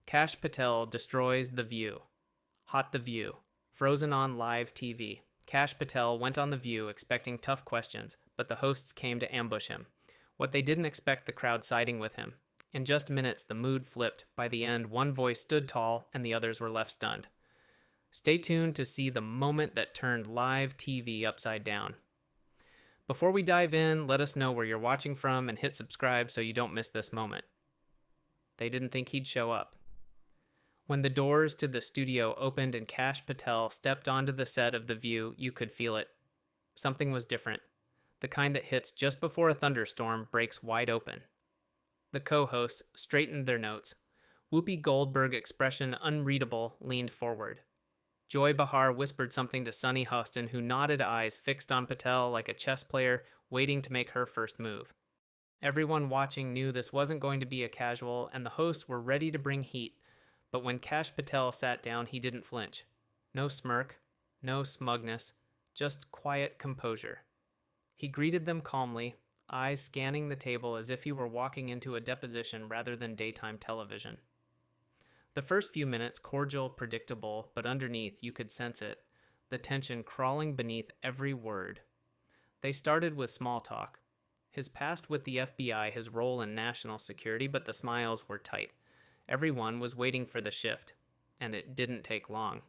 Kash Patel destroys The View. Hot The View. Frozen on live TV. Kash Patel went on The View expecting tough questions, but the hosts came to ambush him. What they didn't expect, the crowd siding with him. In just minutes, the mood flipped. By the end, one voice stood tall and the others were left stunned. Stay tuned to see the moment that turned live TV upside down. Before we dive in, let us know where you're watching from and hit subscribe so you don't miss this moment. They didn't think he'd show up. When the doors to the studio opened and Kash Patel stepped onto the set of The View, you could feel it. Something was different. The kind that hits just before a thunderstorm breaks wide open. The co-hosts straightened their notes. Whoopi Goldberg, expression unreadable, leaned forward. Joy Behar whispered something to Sunny Hostin, who nodded, eyes fixed on Patel like a chess player waiting to make her first move. Everyone watching knew this wasn't going to be a casual, and the hosts were ready to bring heat. But when Kash Patel sat down, he didn't flinch. No smirk, no smugness, just quiet composure. He greeted them calmly, eyes scanning the table as if he were walking into a deposition rather than daytime television. The first few minutes, cordial, predictable, but underneath you could sense it, the tension crawling beneath every word. They started with small talk. His past with the FBI, his role in national security, but the smiles were tight. Everyone was waiting for the shift, and it didn't take long.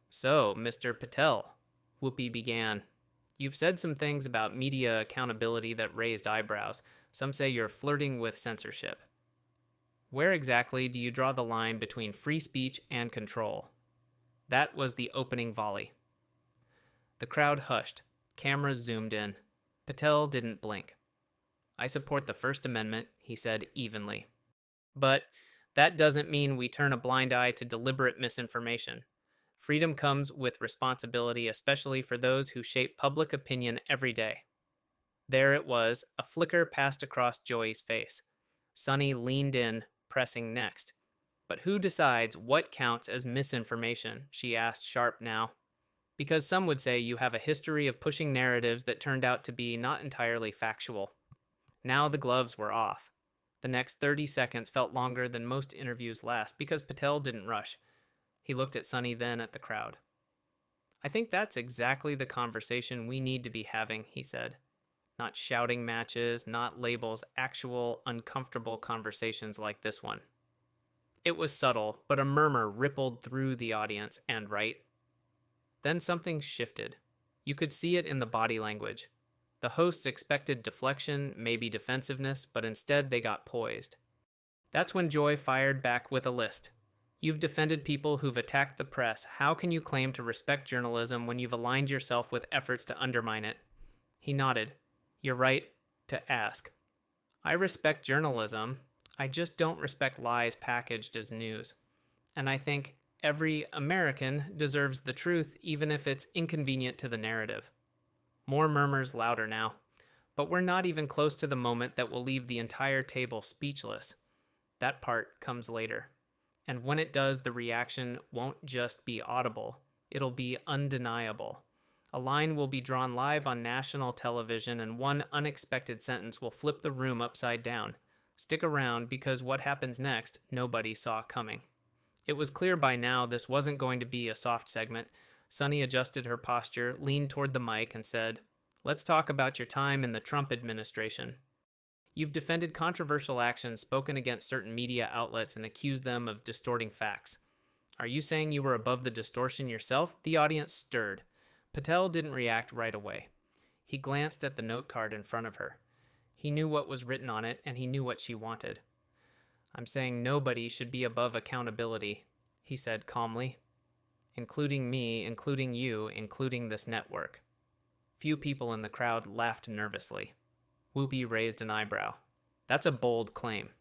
"So, Mr. Patel," Whoopi began, "you've said some things about media accountability that raised eyebrows. Some say you're flirting with censorship. Where exactly do you draw the line between free speech and control?" That was the opening volley. The crowd hushed. Cameras zoomed in. Patel didn't blink. "I support the First Amendment," he said evenly. "But that doesn't mean we turn a blind eye to deliberate misinformation. Freedom comes with responsibility, especially for those who shape public opinion every day." There it was, a flicker passed across Joy's face. Sunny leaned in, pressing next. "But who decides what counts as misinformation?" she asked sharp now. "Because some would say you have a history of pushing narratives that turned out to be not entirely factual." Now the gloves were off. The next 30 seconds felt longer than most interviews last because Patel didn't rush. He looked at Sunny, then at the crowd. "I think that's exactly the conversation we need to be having," he said. "Not shouting matches, not labels, actual, uncomfortable conversations like this one." It was subtle, but a murmur rippled through the audience, and right. Then something shifted. You could see it in the body language. The hosts expected deflection, maybe defensiveness, but instead they got poised. That's when Joy fired back with a list. "You've defended people who've attacked the press. How can you claim to respect journalism when you've aligned yourself with efforts to undermine it?" He nodded. "You're right to ask. I respect journalism. I just don't respect lies packaged as news. And I think every American deserves the truth, even if it's inconvenient to the narrative." More murmurs, louder now. "But we're not even close to the moment that will leave the entire table speechless. That part comes later. And when it does, the reaction won't just be audible. It'll be undeniable. A line will be drawn live on national television, and one unexpected sentence will flip the room upside down. Stick around, because what happens next, nobody saw coming." It was clear by now this wasn't going to be a soft segment. Sunny adjusted her posture, leaned toward the mic, and said, "Let's talk about your time in the Trump administration. You've defended controversial actions, spoken against certain media outlets, and accused them of distorting facts. Are you saying you were above the distortion yourself?" The audience stirred. Patel didn't react right away. He glanced at the note card in front of her. He knew what was written on it, and he knew what she wanted. "I'm saying nobody should be above accountability," he said calmly. "Including me, including you, including this network." Few people in the crowd laughed nervously. Whoopi raised an eyebrow. "That's a bold claim.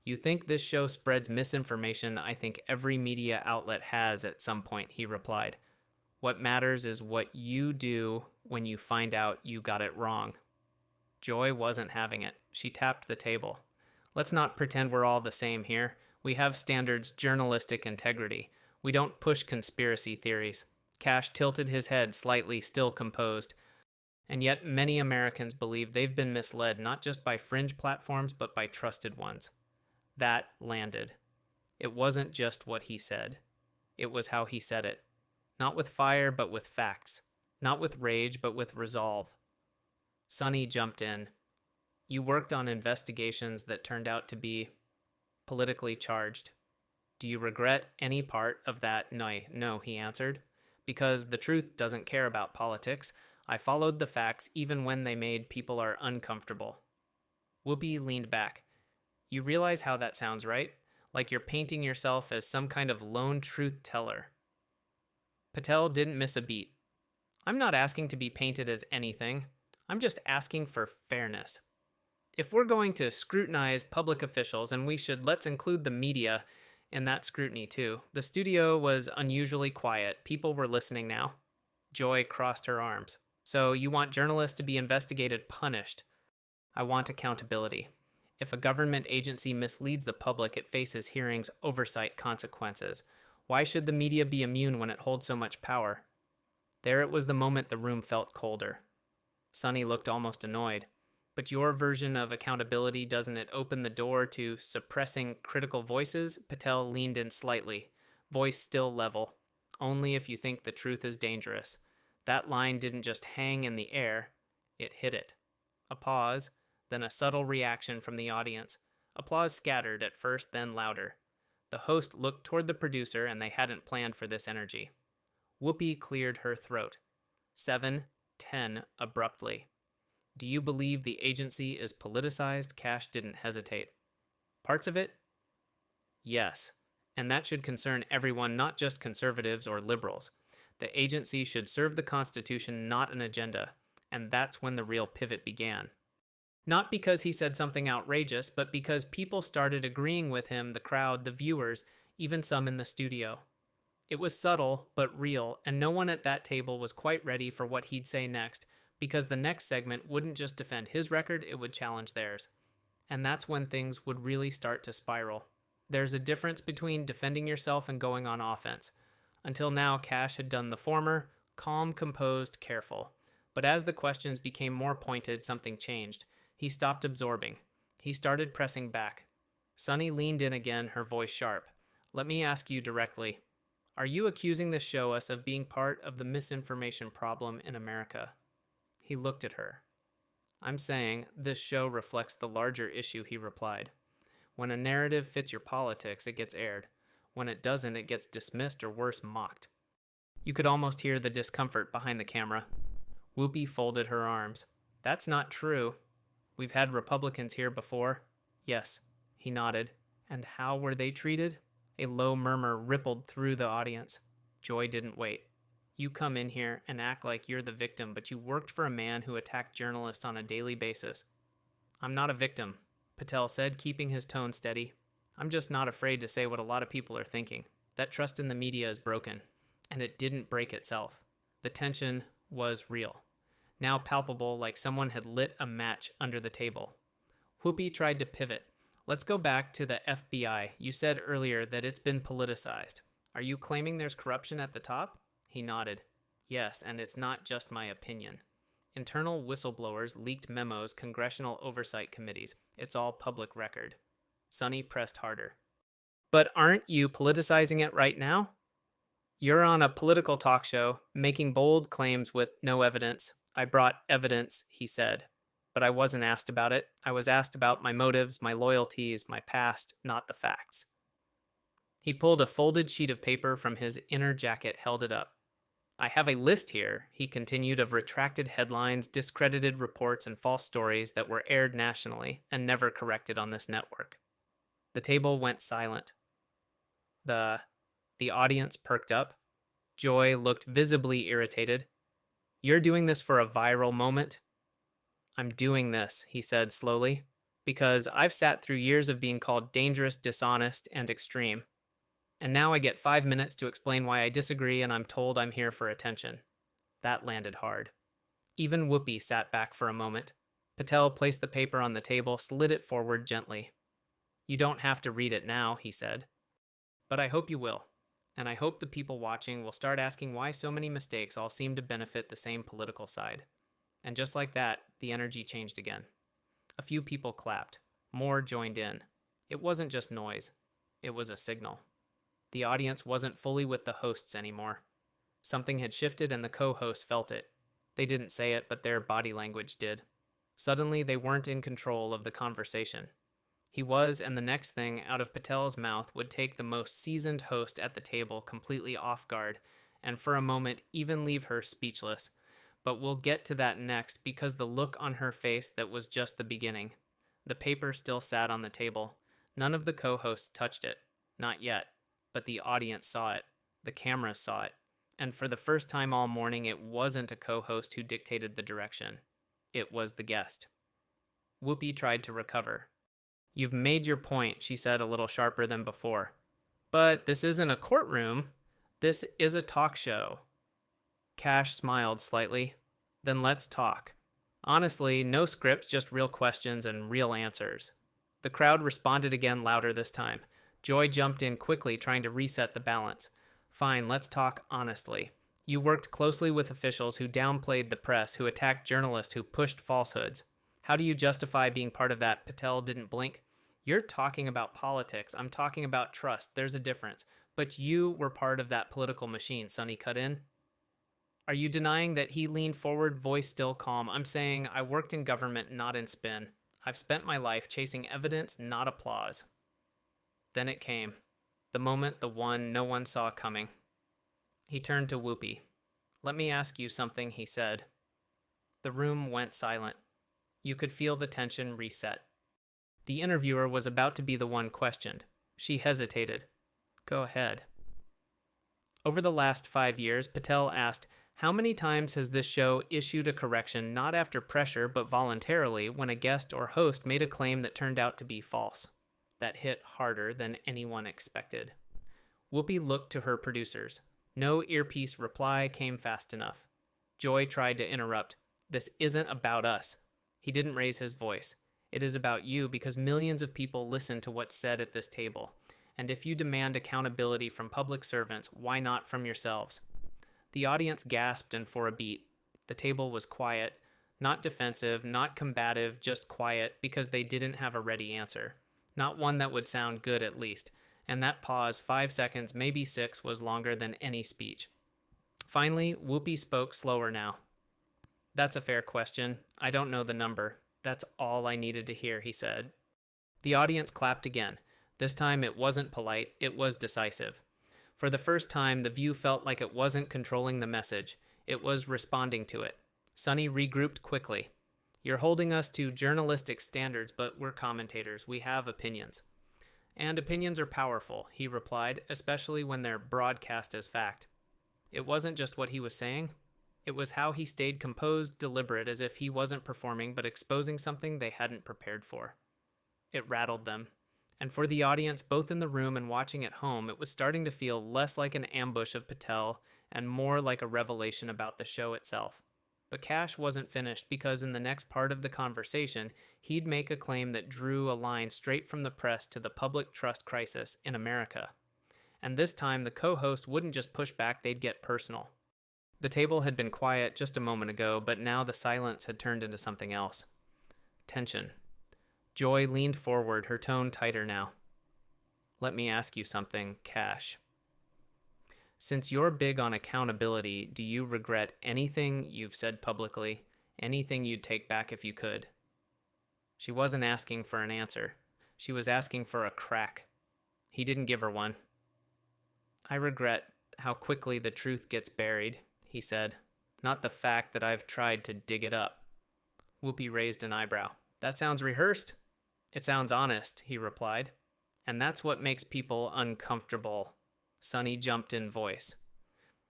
You think this show spreads misinformation? I think every media outlet has at some point," he replied. "What matters is what you do when you find out you got it wrong." Joy wasn't having it. She tapped the table. "Let's not pretend we're all the same here. We have standards, journalistic integrity. We don't push conspiracy theories." Kash tilted his head slightly, still composed. "And yet many Americans believe they've been misled not just by fringe platforms, but by trusted ones." That landed. It wasn't just what he said. It was how he said it. Not with fire, but with facts. Not with rage, but with resolve. Sonny jumped in. You worked on investigations that turned out to be politically charged. Do you regret any part of that? No, he answered. Because the truth doesn't care about politics. I followed the facts even when they made people are uncomfortable. Whoopi leaned back. You realize how that sounds, right? Like you're painting yourself as some kind of lone truth teller. Patel didn't miss a beat. I'm not asking to be painted as anything. I'm just asking for fairness. If we're going to scrutinize public officials, and we should, let's include the media in that scrutiny too. The studio was unusually quiet. People were listening now. Joy crossed her arms. So you want journalists to be investigated, punished. I want accountability. If a government agency misleads the public, it faces hearings, oversight, consequences. Why should the media be immune when it holds so much power? There it was the moment the room felt colder. Sonny looked almost annoyed. But your version of accountability, doesn't it open the door to suppressing critical voices? Patel leaned in slightly, voice still level. Only if you think the truth is dangerous. That line didn't just hang in the air, it hit it. A pause, then a subtle reaction from the audience. Applause scattered at first, then louder. The host looked toward the producer, and they hadn't planned for this energy. Whoopi cleared her throat. 7, 10, abruptly. Do you believe the agency is politicized? Kash didn't hesitate. Parts of it? Yes. And that should concern everyone, not just conservatives or liberals. The agency should serve the Constitution, not an agenda. And that's when the real pivot began. Not because he said something outrageous, but because people started agreeing with him, the crowd, the viewers, even some in the studio. It was subtle, but real, and no one at that table was quite ready for what he'd say next, because the next segment wouldn't just defend his record, it would challenge theirs. And that's when things would really start to spiral. There's a difference between defending yourself and going on offense. Until now, Kash had done the former, calm, composed, careful. But as the questions became more pointed, something changed. He stopped absorbing. He started pressing back. Sonny leaned in again, her voice sharp. Let me ask you directly. Are you accusing the show us of being part of the misinformation problem in America? He looked at her. I'm saying this show reflects the larger issue, he replied. When a narrative fits your politics, it gets aired. When it doesn't, it gets dismissed or worse, mocked. You could almost hear the discomfort behind the camera. Whoopi folded her arms. That's not true. We've had Republicans here before. Yes, he nodded. And how were they treated? A low murmur rippled through the audience. Joy didn't wait. You come in here and act like you're the victim, but you worked for a man who attacked journalists on a daily basis. I'm not a victim, Patel said, keeping his tone steady. I'm just not afraid to say what a lot of people are thinking. That trust in the media is broken, and it didn't break itself. The tension was real, now palpable, like someone had lit a match under the table. Whoopi tried to pivot. Let's go back to the FBI. You said earlier that it's been politicized. Are you claiming there's corruption at the top? He nodded. Yes, and it's not just my opinion. Internal whistleblowers leaked memos, congressional oversight committees. It's all public record. Sonny pressed harder. But aren't you politicizing it right now? You're on a political talk show, making bold claims with no evidence. I brought evidence, he said. But I wasn't asked about it. I was asked about my motives, my loyalties, my past, not the facts. He pulled a folded sheet of paper from his inner jacket, held it up. I have a list here, he continued, of retracted headlines, discredited reports, and false stories that were aired nationally and never corrected on this network. The table went silent. The audience perked up. Joy looked visibly irritated. You're doing this for a viral moment? I'm doing this, he said slowly, because I've sat through years of being called dangerous, dishonest, and extreme. And now I get 5 minutes to explain why I disagree, and I'm told I'm here for attention. That landed hard. Even Whoopi sat back for a moment. Patel placed the paper on the table, slid it forward gently. You don't have to read it now, he said. But I hope you will. And I hope the people watching will start asking why so many mistakes all seem to benefit the same political side. And just like that, the energy changed again. A few people clapped. More joined in. It wasn't just noise. It was a signal. The audience wasn't fully with the hosts anymore. Something had shifted and the co-host felt it. They didn't say it, but their body language did. Suddenly, they weren't in control of the conversation. He was, and the next thing out of Patel's mouth would take the most seasoned host at the table completely off guard, and for a moment even leave her speechless. But we'll get to that next because the look on her face that was just the beginning. The paper still sat on the table. None of the co-hosts touched it. Not yet. But the audience saw it. The cameras saw it. And for the first time all morning, it wasn't a co-host who dictated the direction. It was the guest. Whoopi tried to recover. "You've made your point," she said a little sharper than before. "But this isn't a courtroom. This is a talk show." Kash smiled slightly. "Then let's talk. Honestly, no scripts, just real questions and real answers." The crowd responded again, louder this time. Joy jumped in quickly, trying to reset the balance. "Fine, let's talk honestly. You worked closely with officials who downplayed the press, who attacked journalists, who pushed falsehoods. How do you justify being part of that?" Patel didn't blink. "You're talking about politics. I'm talking about trust. There's a difference. But you were part of that political machine," Sonny cut in. "Are you denying that?" He leaned forward, voice still calm. "I'm saying I worked in government, not in spin. I've spent my life chasing evidence, not applause." Then it came. The moment, the one no one saw coming. He turned to Whoopi. "Let me ask you something," he said. The room went silent. You could feel the tension reset. The interviewer was about to be the one questioned. She hesitated. "Go ahead." Over the last 5 years, Patel asked, "How many times has this show issued a correction not after pressure but voluntarily when a guest or host made a claim that turned out to be false?" That hit harder than anyone expected. Whoopi looked to her producers. No earpiece reply came fast enough. Joy tried to interrupt. "This isn't about us." He didn't raise his voice. "It is about you because millions of people listen to what's said at this table. And if you demand accountability from public servants, why not from yourselves?" The audience gasped, and for a beat. The table was quiet. Not defensive, not combative, just quiet because they didn't have a ready answer. Not one that would sound good, at least. And that pause, 5 seconds, maybe 6, was longer than any speech. Finally, Whoopi spoke slower now. "That's a fair question. I don't know the number. That's all I needed to hear," he said. The audience clapped again. This time it wasn't polite, it was decisive. For the first time, the View felt like it wasn't controlling the message. It was responding to it. Sonny regrouped quickly. "You're holding us to journalistic standards, but we're commentators. We have opinions." "And opinions are powerful," he replied, "especially when they're broadcast as fact." It wasn't just what he was saying. It was how he stayed composed, deliberate, as if he wasn't performing but exposing something they hadn't prepared for. It rattled them. And for the audience, both in the room and watching at home, it was starting to feel less like an ambush of Patel and more like a revelation about the show itself. But Kash wasn't finished because in the next part of the conversation, he'd make a claim that drew a line straight from the press to the public trust crisis in America. And this time, the co-host wouldn't just push back, they'd get personal. The table had been quiet just a moment ago, but now the silence had turned into something else. Tension. Joy leaned forward, her tone tighter now. "Let me ask you something, Kash. Since you're big on accountability, do you regret anything you've said publicly? Anything you'd take back if you could?" She wasn't asking for an answer. She was asking for a crack. He didn't give her one. "I regret how quickly the truth gets buried," he said. "Not the fact that I've tried to dig it up." Whoopi raised an eyebrow. "That sounds rehearsed." "It sounds honest," he replied. "And that's what makes people uncomfortable." Sonny jumped in voice.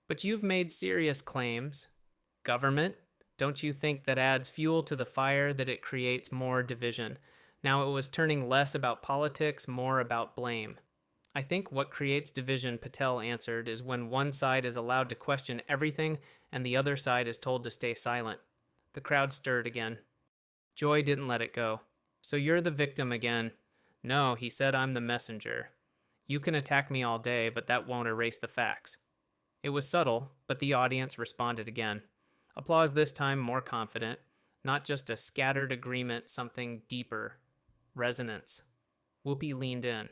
"But you've made serious claims. Government? Don't you think that adds fuel to the fire, that it creates more division?" Now it was turning less about politics, more about blame. "I think what creates division," Patel answered, "is when one side is allowed to question everything and the other side is told to stay silent." The crowd stirred again. Joy didn't let it go. "So you're the victim again." "No," he said, "I'm the messenger. You can attack me all day, but that won't erase the facts." It was subtle, but the audience responded again. Applause this time more confident. Not just a scattered agreement, something deeper. Resonance. Whoopi leaned in.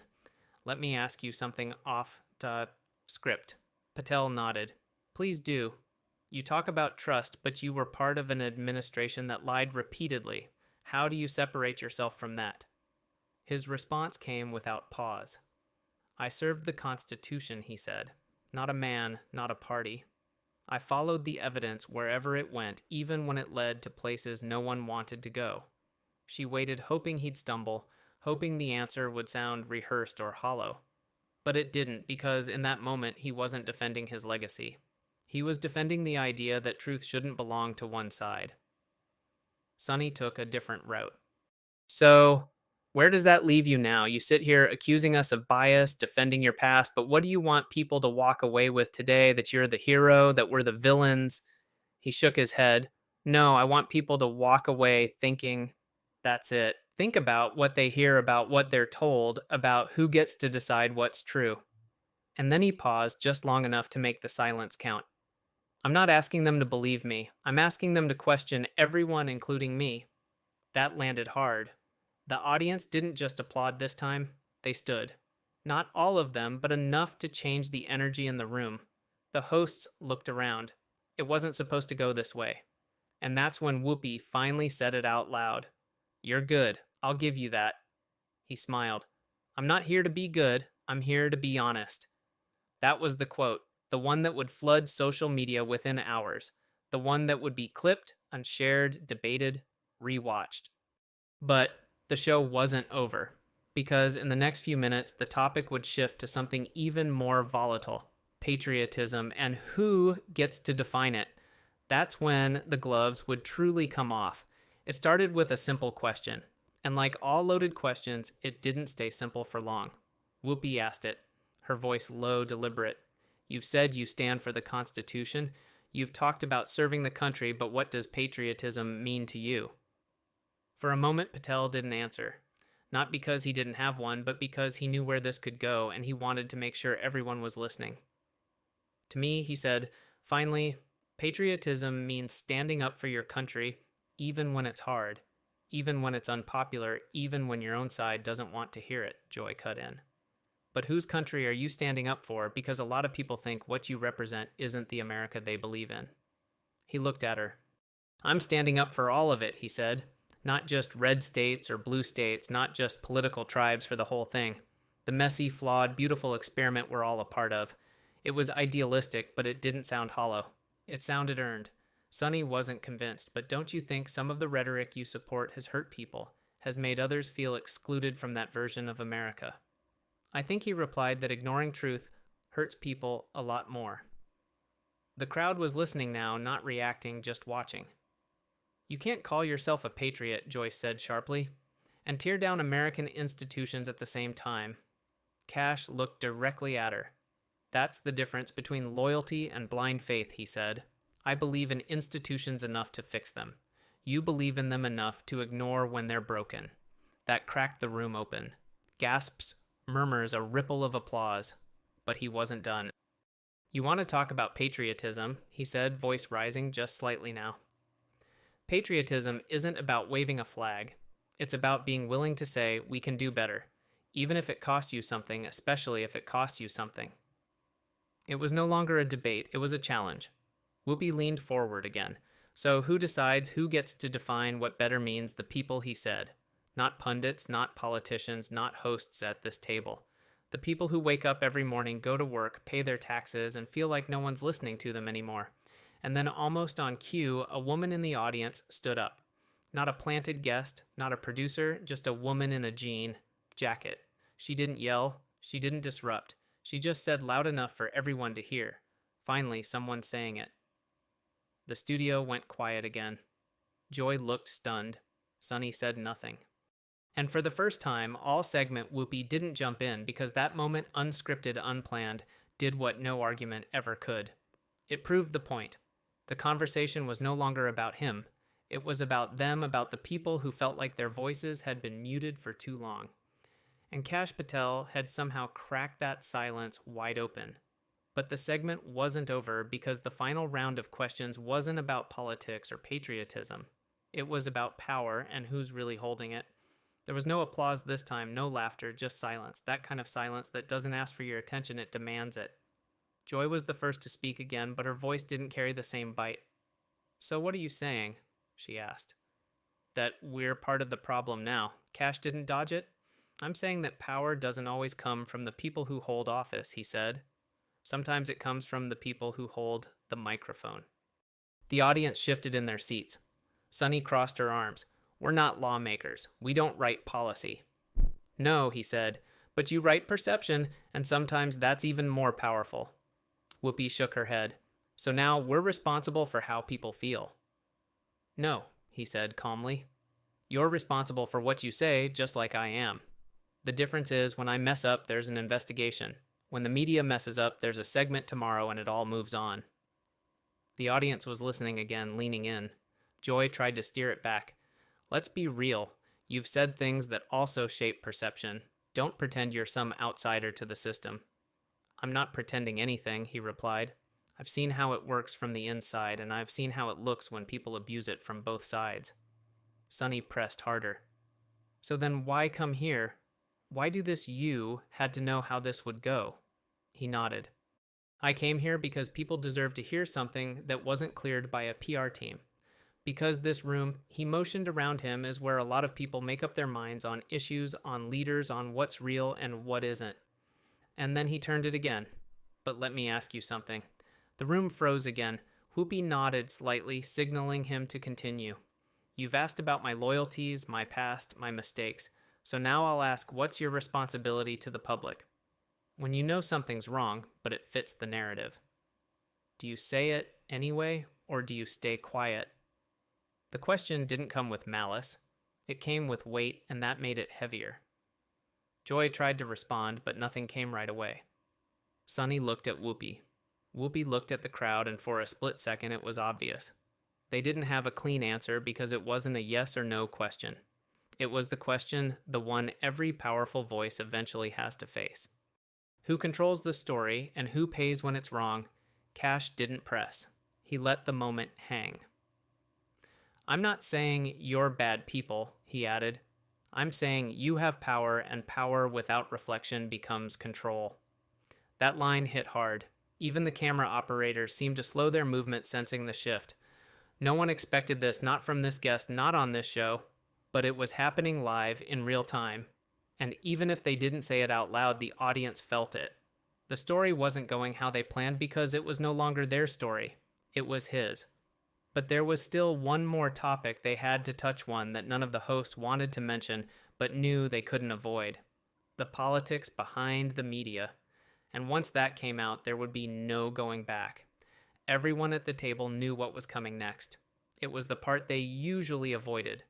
Let me ask you something off the script. Patel nodded. Please do. You talk about trust, but you were part of an administration that lied repeatedly. How do you separate yourself from that? His response came without pause. I served the Constitution, he said. Not a man, not a party. I followed the evidence wherever it went, even when it led to places no one wanted to go. She waited, hoping he'd stumble, hoping the answer would sound rehearsed or hollow. But it didn't, because in that moment he wasn't defending his legacy. He was defending the idea that truth shouldn't belong to one side. Sonny took a different route. So, where does that leave you now? You sit here accusing us of bias, defending your past, but what do you want people to walk away with today? That you're the hero, that we're the villains? He shook his head. No, I want people to walk away thinking, that's it. Think about what they hear, about what they're told, about who gets to decide what's true. And then he paused just long enough to make the silence count. I'm not asking them to believe me. I'm asking them to question everyone, including me. That landed hard. The audience didn't just applaud this time, they stood. Not all of them, but enough to change the energy in the room. The hosts looked around. It wasn't supposed to go this way. And that's when Whoopi finally said it out loud. You're good. I'll give you that. He smiled. I'm not here to be good. I'm here to be honest. That was the quote, the one that would flood social media within hours, the one that would be clipped, unshared, debated, rewatched. But the show wasn't over, because in the next few minutes, the topic would shift to something even more volatile, patriotism, and who gets to define it. That's when the gloves would truly come off. It started with a simple question, and like all loaded questions, it didn't stay simple for long. Whoopi asked it, her voice low, deliberate. You've said you stand for the Constitution. You've talked about serving the country, but what does patriotism mean to you? For a moment, Patel didn't answer. Not because he didn't have one, but because he knew where this could go, and he wanted to make sure everyone was listening. To me, he said, finally, patriotism means standing up for your country, even when it's hard, even when it's unpopular, even when your own side doesn't want to hear it, Joy cut in. But whose country are you standing up for? Because a lot of people think what you represent isn't the America they believe in. He looked at her. I'm standing up for all of it, he said. Not just red states or blue states, not just political tribes for the whole thing. The messy, flawed, beautiful experiment we're all a part of. It was idealistic, but it didn't sound hollow. It sounded earned. Sonny wasn't convinced, but don't you think some of the rhetoric you support has hurt people, has made others feel excluded from that version of America? I think he replied that ignoring truth hurts people a lot more. The crowd was listening now, not reacting, just watching. You can't call yourself a patriot, Joyce said sharply, and tear down American institutions at the same time. Kash looked directly at her. That's the difference between loyalty and blind faith, he said. I believe in institutions enough to fix them. You believe in them enough to ignore when they're broken. That cracked the room open. Gasps, murmurs, a ripple of applause. But he wasn't done. You want to talk about patriotism, he said, voice rising just slightly now. Patriotism isn't about waving a flag. It's about being willing to say, we can do better, even if it costs you something, especially if it costs you something. It was no longer a debate, it was a challenge. Whoopi leaned forward again. So who decides who gets to define what better means? The people, he said. Not pundits, not politicians, not hosts at this table. The people who wake up every morning, go to work, pay their taxes, and feel like no one's listening to them anymore. And then almost on cue, a woman in the audience stood up. Not a planted guest, not a producer, just a woman in a jean jacket. She didn't yell, she didn't disrupt. She just said loud enough for everyone to hear. Finally, someone saying it. The studio went quiet again. Joy looked stunned. Sonny said nothing. And for the first time, all segment Whoopi didn't jump in because that moment, unscripted, unplanned, did what no argument ever could. It proved the point. The conversation was no longer about him. It was about them, about the people who felt like their voices had been muted for too long. And Kash Patel had somehow cracked that silence wide open. But the segment wasn't over because the final round of questions wasn't about politics or patriotism. It was about power and who's really holding it. There was no applause this time, no laughter, just silence. That kind of silence that doesn't ask for your attention, it demands it. Joy was the first to speak again, but her voice didn't carry the same bite. "So what are you saying?" she asked. "That we're part of the problem now." Kash didn't dodge it. "I'm saying that power doesn't always come from the people who hold office," he said. "Sometimes it comes from the people who hold the microphone." The audience shifted in their seats. Sunny crossed her arms. "We're not lawmakers. We don't write policy." "No," he said, "but you write perception, and sometimes that's even more powerful." Whoopi shook her head. "So now we're responsible for how people feel." "No," he said calmly. "You're responsible for what you say, just like I am. The difference is when I mess up, there's an investigation. When the media messes up, there's a segment tomorrow and it all moves on." The audience was listening again, leaning in. Joy tried to steer it back. "Let's be real. You've said things that also shape perception. Don't pretend you're some outsider to the system." "I'm not pretending anything," he replied. "I've seen how it works from the inside, and I've seen how it looks when people abuse it from both sides." Sunny pressed harder. "So then why come here? Why do this you had to know how this would go?" He nodded. "I came here because people deserve to hear something that wasn't cleared by a PR team. Because this room," he motioned around him, "is where a lot of people make up their minds on issues, on leaders, on what's real and what isn't." And then he turned it again. "But let me ask you something." The room froze again. Whoopi nodded slightly, signaling him to continue. "You've asked about my loyalties, my past, my mistakes. So now I'll ask, what's your responsibility to the public? When you know something's wrong, but it fits the narrative, do you say it anyway, or do you stay quiet?" The question didn't come with malice. It came with weight, and that made it heavier. Joy tried to respond, but nothing came right away. Sunny looked at Whoopi. Whoopi looked at the crowd, and for a split second it was obvious. They didn't have a clean answer because it wasn't a yes or no question. It was the question, the one every powerful voice eventually has to face. Who controls the story and who pays when it's wrong? Kash didn't press. He let the moment hang. "I'm not saying you're bad people," he added. "I'm saying you have power, and power without reflection becomes control." That line hit hard. Even the camera operators seemed to slow their movement, sensing the shift. No one expected this, not from this guest, not on this show, but it was happening live in real time. And even if they didn't say it out loud, the audience felt it. The story wasn't going how they planned because it was no longer their story. It was his. But there was still one more topic they had to touch, one that none of the hosts wanted to mention, but knew they couldn't avoid. The politics behind the media. And once that came out, there would be no going back. Everyone at the table knew what was coming next. It was the part they usually avoided.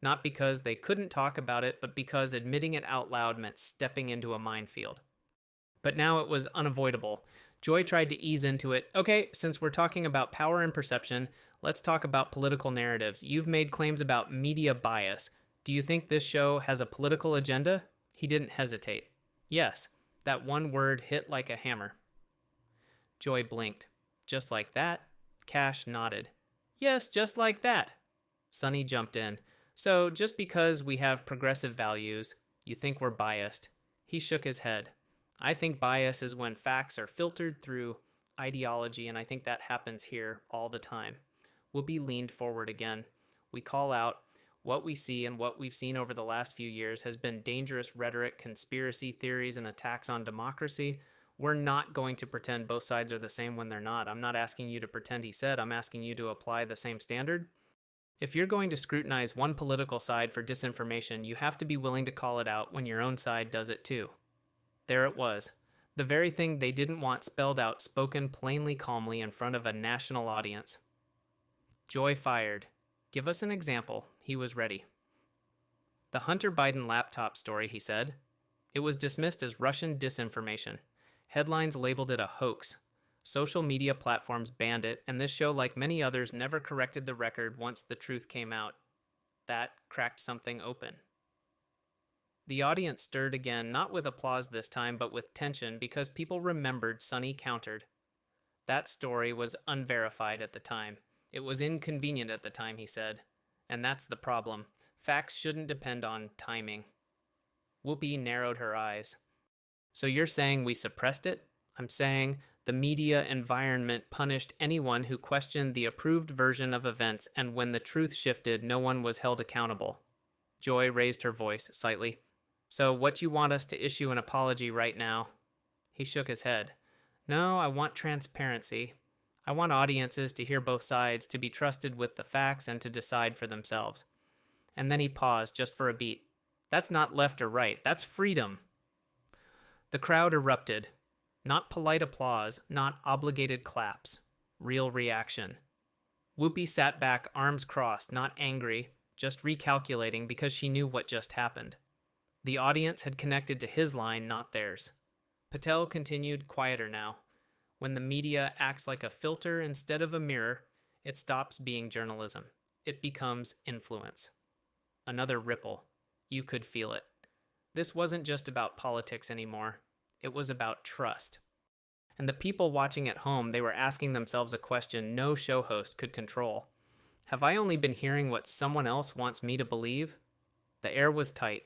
Not because they couldn't talk about it, but because admitting it out loud meant stepping into a minefield. But now it was unavoidable. Joy tried to ease into it. "Okay, since we're talking about power and perception, let's talk about political narratives. You've made claims about media bias. Do you think this show has a political agenda?" He didn't hesitate. "Yes." That one word hit like a hammer. Joy blinked. "Just like that?" Kash nodded. "Yes, just like that." Sunny jumped in. "So, just because we have progressive values, you think we're biased?" He shook his head. "I think bias is when facts are filtered through ideology, and I think that happens here all the time." Whoopi leaned forward again. "We call out what we see, and what we've seen over the last few years has been dangerous rhetoric, conspiracy theories, and attacks on democracy. We're not going to pretend both sides are the same when they're not. I'm not asking you to pretend he said. I'm asking you to apply the same standard. If you're going to scrutinize one political side for disinformation, you have to be willing to call it out when your own side does it too." There it was. The very thing they didn't want spelled out, spoken plainly, calmly in front of a national audience. Joy fired. "Give us an example." He was ready. "The Hunter Biden laptop story," he said. "It was dismissed as Russian disinformation. Headlines labeled it a hoax. Social media platforms banned it, and this show, like many others, never corrected the record once the truth came out. That cracked something open." The audience stirred again, not with applause this time, but with tension, because people remembered Sunny countered. "That story was unverified at the time. It was inconvenient at the time," he said. "And that's the problem. Facts shouldn't depend on timing. Whoopi narrowed her eyes. So you're saying we suppressed it? I'm saying the media environment punished anyone who questioned the approved version of events, and when the truth shifted, no one was held accountable. Joy raised her voice slightly. So what you want us to issue an apology right now? He shook his head. No, I want transparency. I want audiences to hear both sides, to be trusted with the facts, and to decide for themselves. And then he paused just for a beat. That's not left or right. That's freedom. The crowd erupted. Not polite applause, not obligated claps. Real reaction. Whoopi sat back, arms crossed, not angry, just recalculating because she knew what just happened. The audience had connected to his line, not theirs. Patel continued, quieter now. When the media acts like a filter instead of a mirror, it stops being journalism. It becomes influence. Another ripple. You could feel it. This wasn't just about politics anymore. It was about trust. And the people watching at home, they were asking themselves a question no show host could control. Have I only been hearing what someone else wants me to believe? The air was tight.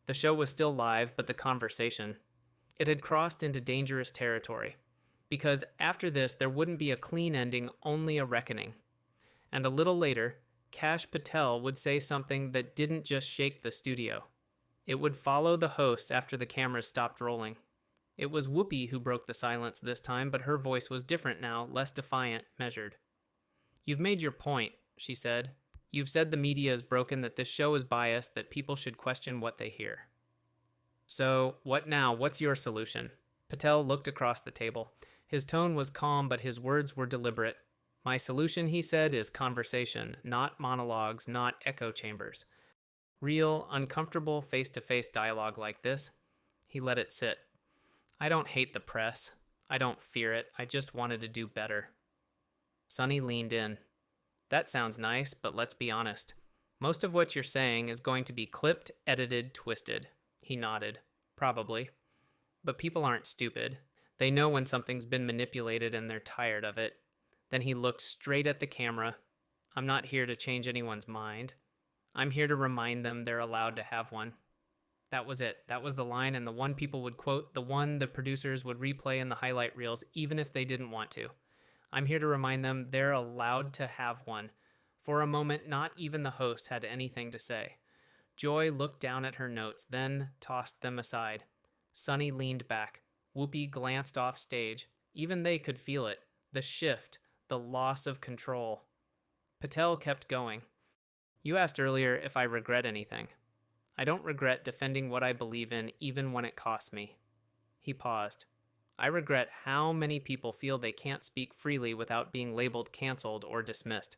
The show was still live, but the conversation, it had crossed into dangerous territory. Because after this, there wouldn't be a clean ending, only a reckoning. And a little later, Kash Patel would say something that didn't just shake the studio. It would follow the hosts after the cameras stopped rolling. It was Whoopi who broke the silence this time, but her voice was different now, less defiant, measured. You've made your point, she said. You've said the media is broken, that this show is biased, that people should question what they hear. So, what now? What's your solution? Patel looked across the table. His tone was calm, but his words were deliberate. My solution, he said, is conversation, not monologues, not echo chambers. Real, uncomfortable, face-to-face dialogue like this. He let it sit. I don't hate the press. I don't fear it. I just wanted to do better. Sonny leaned in. That sounds nice, but let's be honest. Most of what you're saying is going to be clipped, edited, twisted. He nodded. Probably. But people aren't stupid. They know when something's been manipulated and they're tired of it. Then he looked straight at the camera. I'm not here to change anyone's mind. I'm here to remind them they're allowed to have one. That was it. That was the line, and the one people would quote, the one the producers would replay in the highlight reels, even if they didn't want to. I'm here to remind them they're allowed to have one. For a moment, not even the host had anything to say. Joy looked down at her notes, then tossed them aside. Sonny leaned back. Whoopi glanced off stage. Even they could feel it. The shift, the loss of control. Patel kept going. You asked earlier if I regret anything. I don't regret defending what I believe in, even when it costs me. He paused. I regret how many people feel they can't speak freely without being labeled canceled or dismissed.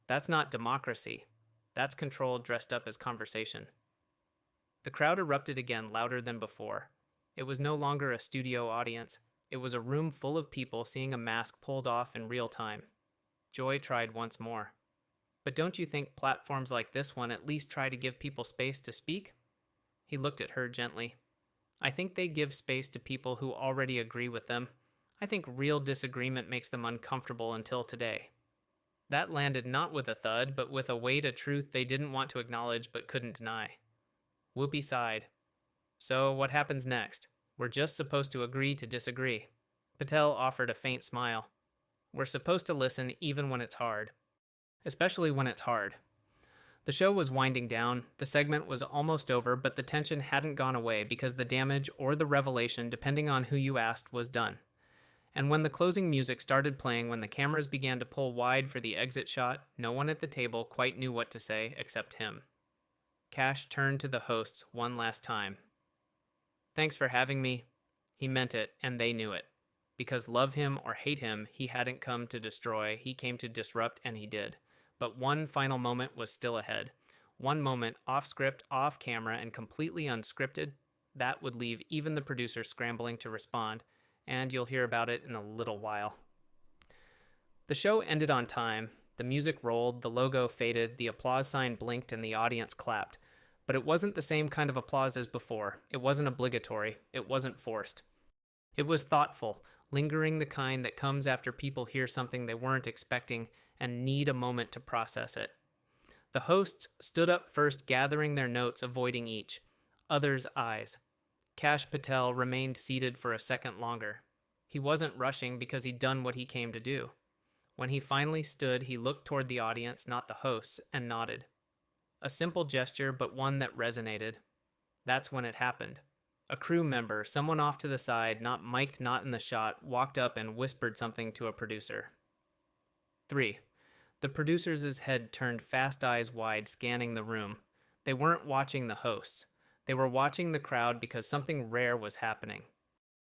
That's not democracy. That's control dressed up as conversation. The crowd erupted again, louder than before. It was no longer a studio audience. It was a room full of people seeing a mask pulled off in real time. Joy tried once more. But don't you think platforms like this one at least try to give people space to speak? He looked at her gently. I think they give space to people who already agree with them. I think real disagreement makes them uncomfortable until today. That landed not with a thud, but with a weight of truth they didn't want to acknowledge but couldn't deny. Whoopi sighed. So what happens next? We're just supposed to agree to disagree. Patel offered a faint smile. We're supposed to listen even when it's hard. Especially when it's hard. The show was winding down, the segment was almost over, but the tension hadn't gone away because the damage or the revelation, depending on who you asked, was done. And when the closing music started playing, when the cameras began to pull wide for the exit shot, no one at the table quite knew what to say except him. Kash turned to the hosts one last time. Thanks for having me. He meant it, and they knew it. Because love him or hate him, he hadn't come to destroy, he came to disrupt, and he did. But one final moment was still ahead. One moment, off script, off camera, and completely unscripted, that would leave even the producer scrambling to respond, and you'll hear about it in a little while. The show ended on time. The music rolled, the logo faded, the applause sign blinked, and the audience clapped. But it wasn't the same kind of applause as before. It wasn't obligatory. It wasn't forced. It was thoughtful, lingering, the kind that comes after people hear something they weren't expecting and need a moment to process it. The hosts stood up first, gathering their notes, avoiding each other's eyes. Kash Patel remained seated for a second longer. He wasn't rushing because he'd done what he came to do. When he finally stood, he looked toward the audience, not the hosts, and nodded. A simple gesture, but one that resonated. That's when it happened. A crew member, someone off to the side, not mic'd, not in the shot, walked up and whispered something to a producer. 3. The producer's head turned, fast eyes wide, scanning the room. They weren't watching the hosts. They were watching the crowd because something rare was happening.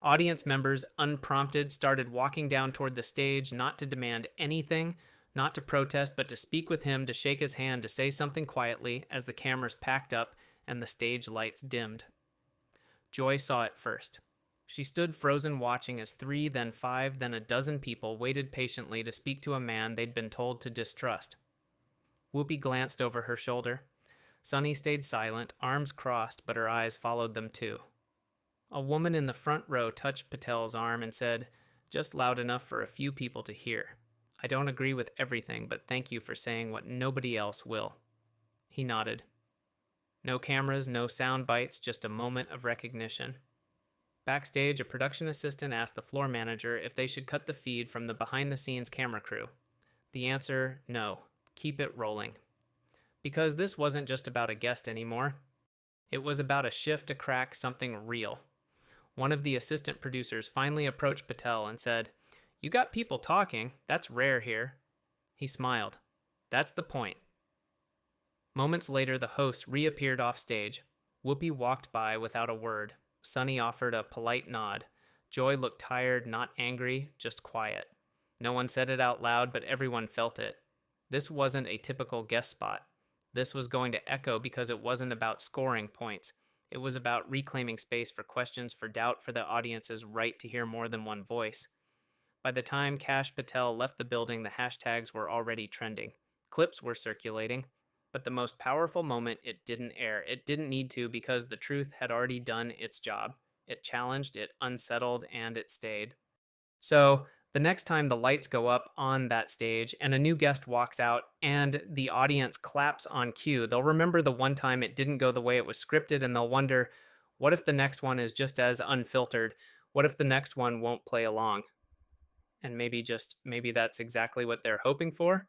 Audience members, unprompted, started walking down toward the stage, not to demand anything, not to protest, but to speak with him, to shake his hand, to say something quietly as the cameras packed up and the stage lights dimmed. Joy saw it first. She stood frozen, watching as 3, then 5, then a dozen people waited patiently to speak to a man they'd been told to distrust. Whoopi glanced over her shoulder. Sunny stayed silent, arms crossed, but her eyes followed them too. A woman in the front row touched Patel's arm and said, just loud enough for a few people to hear, I don't agree with everything, but thank you for saying what nobody else will. He nodded. No cameras, no sound bites, just a moment of recognition. Backstage, a production assistant asked the floor manager if they should cut the feed from the behind-the-scenes camera crew. The answer, no. Keep it rolling. Because this wasn't just about a guest anymore. It was about a shift to crack something real. One of the assistant producers finally approached Patel and said, You got people talking. That's rare here. He smiled. That's the point. Moments later, the host reappeared off stage. Whoopi walked by without a word. Sunny offered a polite nod. Joy looked tired, not angry, just quiet. No one said it out loud, but everyone felt it. This wasn't a typical guest spot. This was going to echo because it wasn't about scoring points. It was about reclaiming space for questions, for doubt, for the audience's right to hear more than one voice. By the time Kash Patel left the building, the hashtags were already trending. Clips were circulating. But the most powerful moment, it didn't air. It didn't need to because the truth had already done its job. It challenged, it unsettled, and it stayed. So the next time the lights go up on that stage and a new guest walks out and the audience claps on cue, they'll remember the one time it didn't go the way it was scripted, and they'll wonder, what if the next one is just as unfiltered? What if the next one won't play along? And maybe that's exactly what they're hoping for.